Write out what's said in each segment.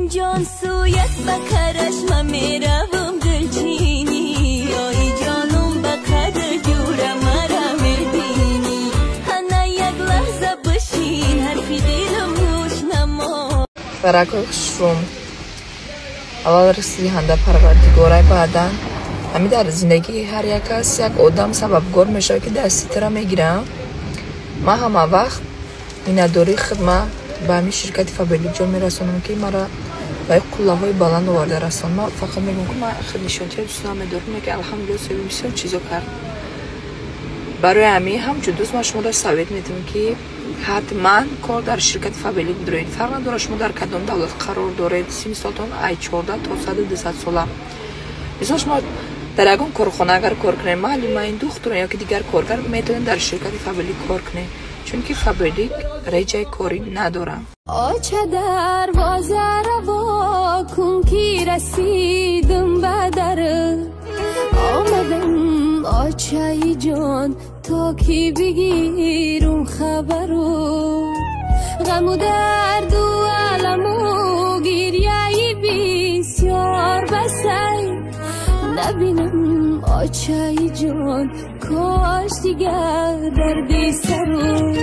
جان سویت بکرش من میروم دلچینی آی جانم بقدر جورم مرا میبینی هنه یک لحظه بشین حرفی دلم گوش نما برکشم اول رسیدی هنده پروردگاره بعدن همین در زندگی هر یک کس یک آدم سببگار میشه که دستی را میگیرم. من همه وقت این دوری خدمت به همین شرکت فابلی جان میرسونم که مرا به قله های بلند آورده رسان. من فقط میگم که من خیلی شانتی دوست دارم که الحمدلله سوی بسیار چیزا کرد. برای همین همچون دوست ما شما را ثابت میتونم که حتما کار در شرکت فابلی بدارید. فرق نداره شما در کدام دولت قرار دارید 30 سالتون ای 14 تا 100 ساله. مثلا شما در اون کارخانه اگر کار کنید معلومه این دختران یا که دیگر کارگر میتونن در شرکت فابلی کار کنه چون که فابلی رجای کاری نداره. آچه دروازه روا کن که رسیدم به در آمدم آچه جان تا که بگیرم خبرو غم و درد و علم و گریه بسیار بسی نبینم آچه جان کاش دیگر دردی سرو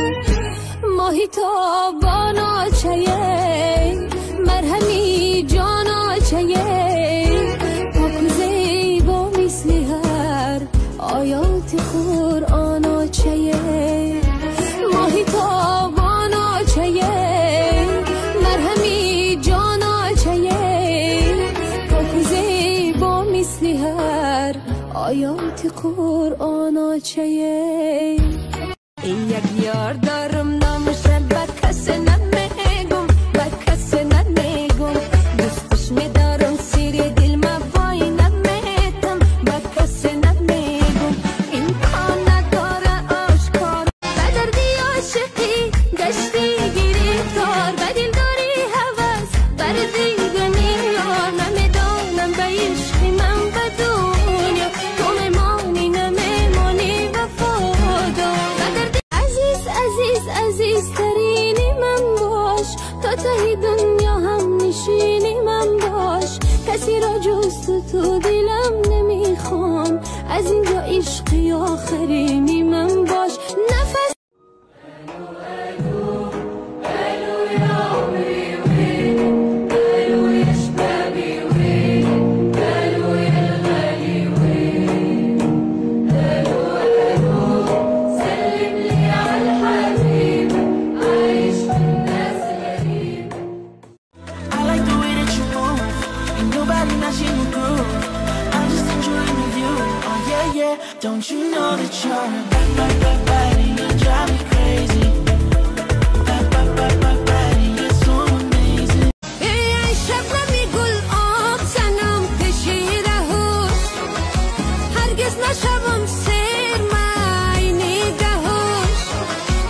ماهی تابان آچه مرهمی جان آچه پاک و زیبا مثل هر آیات قرآن آچه ماهی تابان آچه مرهمی جان آچه پاک و زیبا مثل هر آیات قرآن آچه این یک یار دارم نامشه با کس نمیگم با کس نمیگم دوستش میدارم سیر دل ما وای نمیتم با کس نمیگم این کار نداره آشکار به دردی عاشقی گشتی گریفتار به دل داری هوس بر دیدنی یار نمیدانم به عشقی من به دنیا تو میمانی نمیمانی وفادار عزیز ترینی من باش تا ته دنیا هم نشینی من باش کسی را جز تو دلم نمیخوام از اینجا عشقی آخرینی من باش نفس Don't you know that you're bad and you drive me crazy. Bad and you're so amazing. ای شبنمی گل آب زنم کشیده هوش هرگز نشوم سرمای نگهوش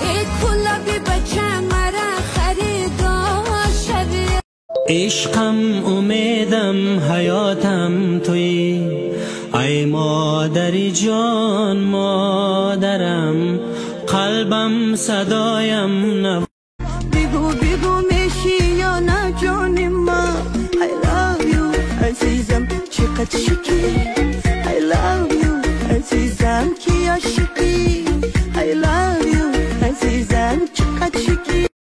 ای کلا بی بچه مرا خریدار شده عشقم امیدم حیاتم توی ای مادری جان مادرم قلبم صدایم نب بگو میشی یا نه جان ما I love you عزیزم چقدر شکی I love you عزیزم کی عاشقی I love you عزیزم چقدر شکی